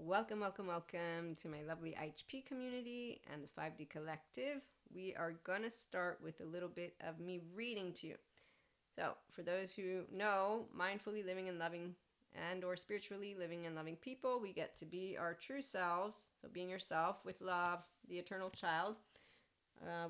Welcome, welcome, welcome to my lovely IHP community and the 5D Collective. We are going to start with a little bit of me reading to you. So, for those who know, mindfully living and loving and or spiritually living and loving people, we get to be our true selves. So, being yourself with love, the eternal child.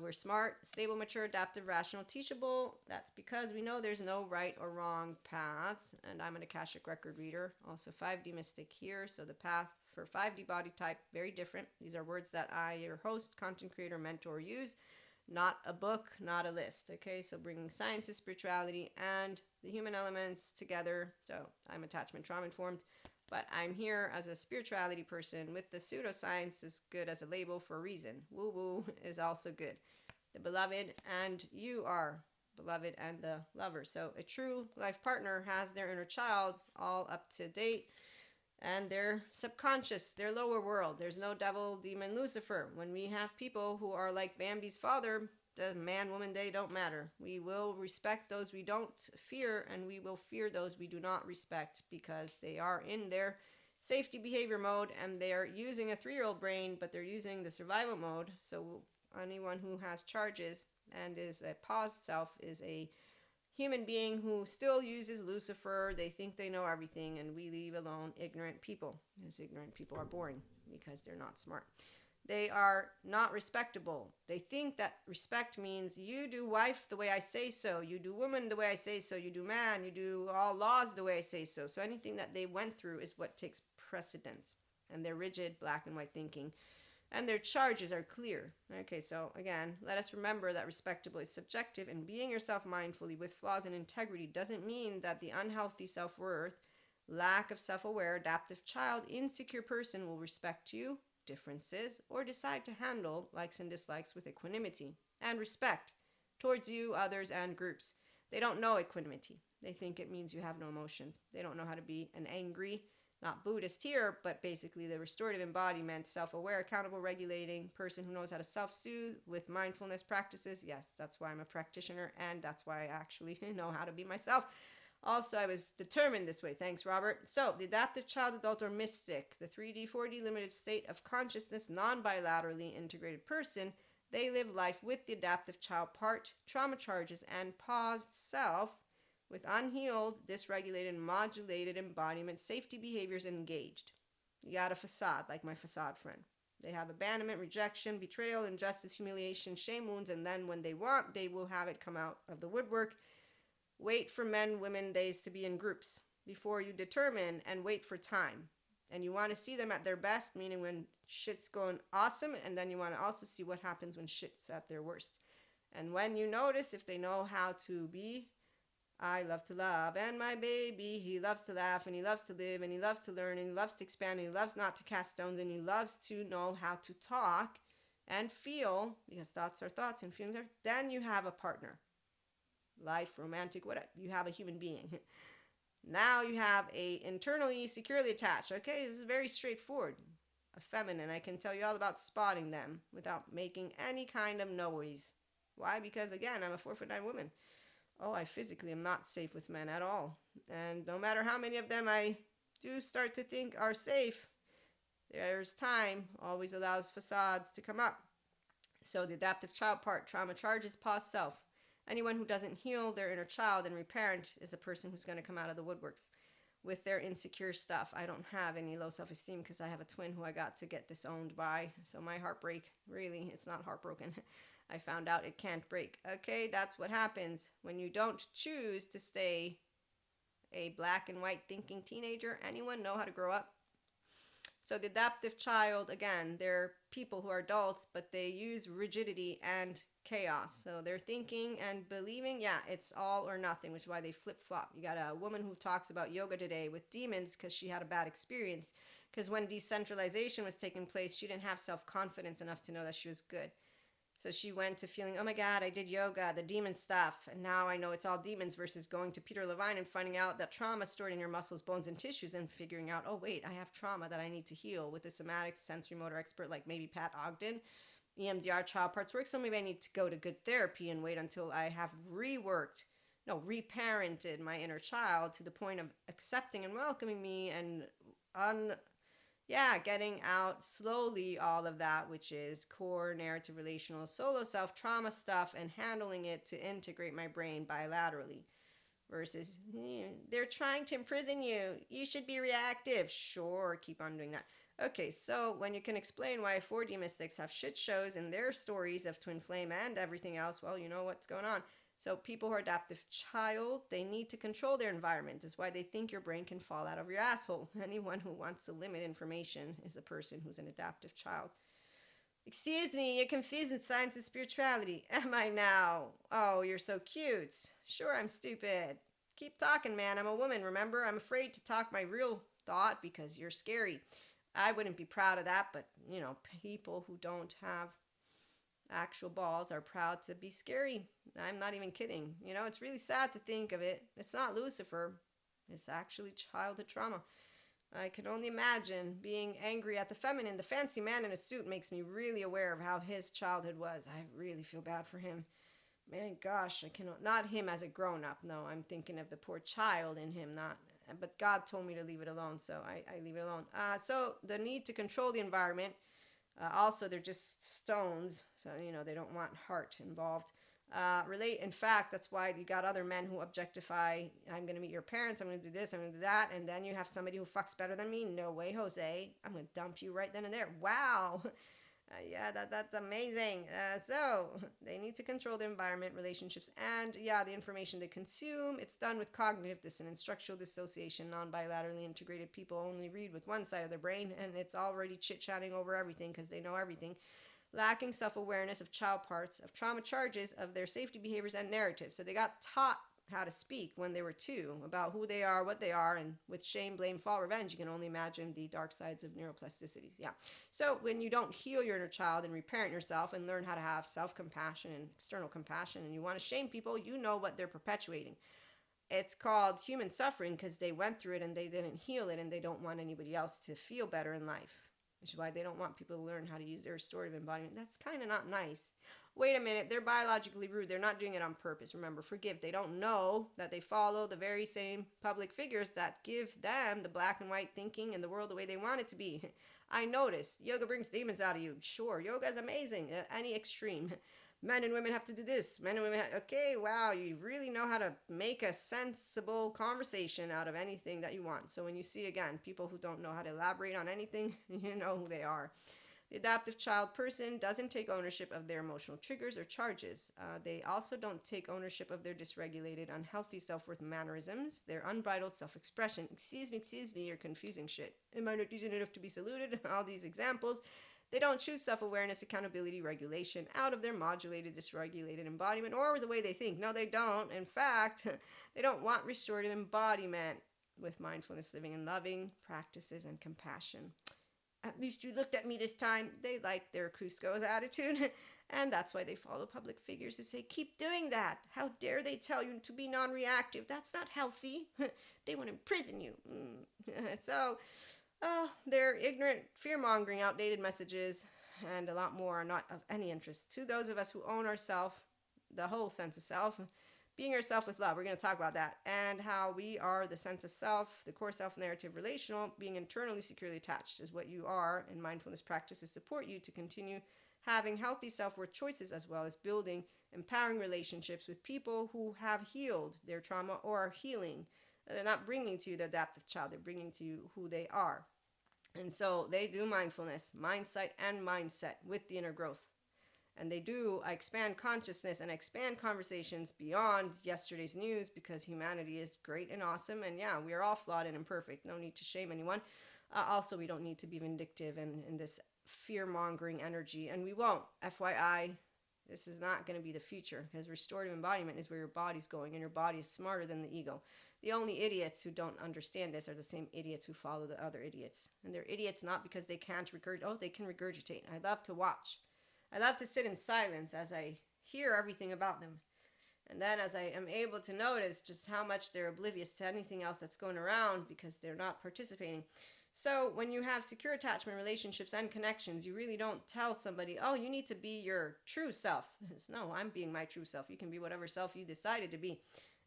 We're smart, stable, mature, adaptive, rational, teachable. That's because we know there's no right or wrong paths. And I'm an Akashic record reader, also 5D mystic here. So the path for 5D body type, very different. These are words that I, your host, content creator, mentor, use. Not a book, not a list. Okay, so bringing science, spirituality, and the human elements together. So I'm attachment trauma informed. But I'm here as a spirituality person with the pseudoscience is good as a label for a reason. Woo woo is also good. The beloved and you are beloved and the lover. So a true life partner has their inner child all up to date and their subconscious, their lower world. There's no devil, demon, Lucifer. When we have people who are like Bambi's father, the man, woman, they don't matter. We will respect those we don't fear, and we will fear those we do not respect because they are in their safety behavior mode and they are using a 3-year-old brain, but they're using the survival mode. So anyone who has charges and is a paused self is a human being who still uses Lucifer. They think they know everything, and we leave alone ignorant people, because ignorant people are boring because they're not smart. They are not respectable. They think that respect means you do wife the way I say so, you do woman the way I say so, you do man, you do all laws the way I say so. So anything that they went through is what takes precedence. And they're rigid, black and white thinking. And their charges are clear. Okay, so again, let us remember that respectable is subjective, and being yourself mindfully with flaws and integrity doesn't mean that the unhealthy self-worth, lack of self-aware, adaptive child, insecure person will respect you, differences, or decide to handle likes and dislikes with equanimity and respect towards you, others, and groups. They don't know equanimity. They think it means you have no emotions. They don't know how to be an angry, not Buddhist here, but basically the restorative embodiment, self-aware, accountable, regulating person who knows how to self-soothe with mindfulness practices. Yes, that's why I'm a practitioner, and that's why I actually know how to be myself. Also, I was determined this way. Thanks, Robert. So, the adaptive child, adult, or mystic, the 3D, 4D limited state of consciousness, non-bilaterally integrated person, they live life with the adaptive child part, trauma charges, and paused self, with unhealed, dysregulated, modulated embodiment, safety behaviors engaged. You got a facade, like my facade friend. They have abandonment, rejection, betrayal, injustice, humiliation, shame wounds, and then when they want, they will have it come out of the woodwork. Wait for men, women, days to be in groups before you determine, and wait for time. And you want to see them at their best, meaning when shit's going awesome, and then you want to also see what happens when shit's at their worst. And when you notice if they know how to be, I love to love, and my baby, he loves to laugh, and he loves to live, and he loves to learn, and he loves to expand, and he loves not to cast stones, and he loves to know how to talk and feel, because thoughts are thoughts and feelings are, then you have a partner. Life, romantic, whatever. You have a human being. Now you have a internally securely attached. Okay, this is very straightforward. A feminine. I can tell you all about spotting them without making any kind of noise. Why? Because again, I'm a 4'9" woman. Oh, I physically am not safe with men at all. And no matter how many of them I do start to think are safe, there's time always allows facades to come up. So the adaptive child part, trauma charges, pause self. Anyone who doesn't heal their inner child and reparent is a person who's going to come out of the woodworks with their insecure stuff. I don't have any low self-esteem because I have a twin who I got to get disowned by. So my heartbreak, really, it's not heartbroken. I found out it can't break. Okay, that's what happens when you don't choose to stay a black and white thinking teenager. Anyone know how to grow up? So the adaptive child, again, they're people who are adults, but they use rigidity and chaos. So they're thinking and believing, yeah, it's all or nothing, which is why they flip-flop. You got a woman who talks about yoga today with demons because she had a bad experience. Because when decentralization was taking place, she didn't have self-confidence enough to know that she was good. So she went to feeling, oh my God, I did yoga, the demon stuff, and now I know it's all demons, versus going to Peter Levine and finding out that trauma stored in your muscles, bones, and tissues, and figuring out, oh wait, I have trauma that I need to heal with a somatic sensory motor expert like maybe Pat Ogden, EMDR child parts work. So maybe I need to go to good therapy and wait until I have reparented my inner child to the point of accepting and welcoming me and Yeah, getting out slowly all of that, which is core narrative relational solo self trauma stuff, and handling it to integrate my brain bilaterally versus they're trying to imprison you. You should be reactive. Sure, keep on doing that. Okay, so when you can explain why 4D mystics have shit shows in their stories of twin flame and everything else, well, you know what's going on. So people who are adaptive child, they need to control their environment. Is why they think your brain can fall out of your asshole. Anyone who wants to limit information is a person who's an adaptive child. Excuse me, you're confusing science and spirituality. Am I now? Oh, you're so cute. Sure, I'm stupid. Keep talking, man. I'm a woman, remember? I'm afraid to talk my real thought because you're scary. I wouldn't be proud of that, but people who don't have actual balls are proud to be scary. I'm not even kidding. It's really sad to think of it. It's not Lucifer, it's actually childhood trauma. I can only imagine being angry at the feminine. The fancy man in a suit makes me really aware of how his childhood was. I really feel bad for him. Man, gosh, I cannot. Not him as a grown up. No, I'm thinking of the poor child in him, not. But God told me to leave it alone, so I leave it alone. So the need to control the environment. Also, they're just stones, so they don't want heart involved. Relate. In fact, that's why you got other men who objectify. I'm going to meet your parents. I'm going to do this. I'm going to do that. And then you have somebody who fucks better than me. No way, Jose. I'm going to dump you right then and there. Wow. Yeah, that's amazing. So they need to control the environment, relationships, and the information they consume. It's done with cognitive dissonance, structural dissociation, non-bilaterally integrated people only read with one side of their brain, and it's already chit-chatting over everything because they know everything. Lacking self-awareness of child parts, of trauma charges, of their safety behaviors and narratives. So they got taught how to speak when they were 2 about who they are, what they are, and with shame, blame, fall, revenge, you can only imagine the dark sides of neuroplasticity. Yeah. So when you don't heal your inner child and reparent yourself and learn how to have self-compassion and external compassion, and you want to shame people, you know what they're perpetuating. It's called human suffering because they went through it and they didn't heal it, and they don't want anybody else to feel better in life, which is why they don't want people to learn how to use their restorative embodiment. That's kind of not nice. Wait a minute, they're biologically rude. They're not doing it on purpose. Remember, forgive. They don't know that they follow the very same public figures that give them the black and white thinking and the world the way they want it to be. I notice yoga brings demons out of you. Sure, yoga is amazing. Any extreme. Men and women have to do this. Men and women okay, wow, you really know how to make a sensible conversation out of anything that you want. So when you see, again, people who don't know how to elaborate on anything, you know who they are. The adaptive child person doesn't take ownership of their emotional triggers or charges. They also don't take ownership of their dysregulated, unhealthy self-worth mannerisms, their unbridled self-expression. Excuse me, you're confusing shit. Am I not decent enough to be saluted? All these examples. They don't choose self-awareness, accountability, regulation out of their modulated, dysregulated embodiment or the way they think. No, they don't. In fact, they don't want restorative embodiment with mindfulness, living, and loving practices and compassion. At least you looked at me this time. They like their Cusco's attitude, and that's why they follow public figures who say, keep doing that. How dare they tell you to be non-reactive? That's not healthy. They want to imprison you. So, their ignorant, fear-mongering, outdated messages, and a lot more are not of any interest to those of us who own ourself, the whole sense of self, being yourself with love. We're going to talk about that and how we are the sense of self, the core self narrative relational, being internally securely attached is what you are, and mindfulness practices support you to continue having healthy self-worth choices as well as building empowering relationships with people who have healed their trauma or are healing. They're not bringing to you the adaptive child, they're bringing to you who they are. And so they do mindfulness, mindsight, and mindset with the inner growth. And they do expand consciousness and expand conversations beyond yesterday's news because humanity is great and awesome. And we are all flawed and imperfect. No need to shame anyone. Also, we don't need to be vindictive and in this fear-mongering energy. And we won't. FYI, this is not going to be the future because restorative embodiment is where your body's going, and your body is smarter than the ego. The only idiots who don't understand this are the same idiots who follow the other idiots. And they're idiots not because they can't regurgitate. Oh, they can regurgitate. I love to watch. I love to sit in silence as I hear everything about them. And then as I am able to notice just how much they're oblivious to anything else that's going around because they're not participating. So when you have secure attachment relationships and connections, you really don't tell somebody, oh, you need to be your true self. No, I'm being my true self. You can be whatever self you decided to be.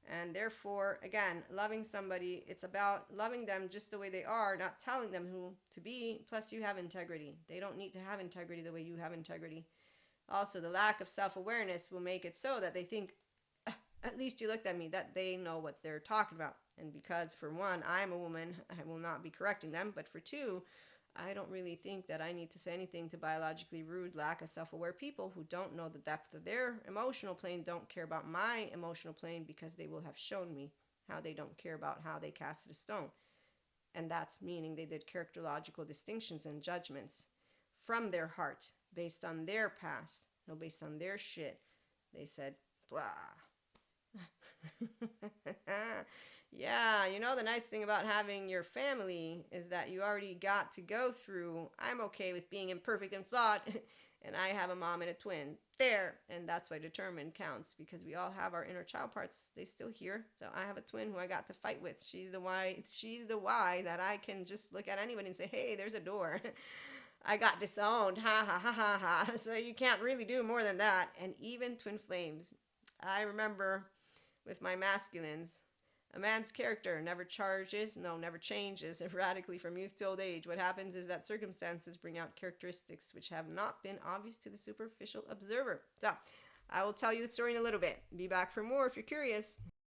And therefore, again, loving somebody, it's about loving them just the way they are, not telling them who to be. Plus, you have integrity. They don't need to have integrity the way you have integrity. Also, the lack of self awareness will make it so that they think, at least you looked at me, that they know what they're talking about. And because, for one, I'm a woman, I will not be correcting them. But for two, I don't really think that I need to say anything to biologically rude, lack of self aware people who don't know the depth of their emotional plane, don't care about my emotional plane, because they will have shown me how they don't care about how they casted a stone. And that's meaning they did characterological distinctions and judgments from their heart based on their past, no, based on their shit. They said, blah. Yeah, you know, the nice thing about having your family is that you already got to go through, I'm okay with being imperfect and flawed, and I have a mom and a twin. There. And that's why determined counts, because we all have our inner child parts. They still here. So I have a twin who I got to fight with. She's the why that I can just look at anybody and say, hey, there's a door. I got disowned. Ha ha ha ha ha. So you can't really do more than that. And even twin flames. I remember with my masculines, a man's character never changes radically from youth to old age. What happens is that circumstances bring out characteristics which have not been obvious to the superficial observer. So, I will tell you the story in a little bit. Be back for more if you're curious.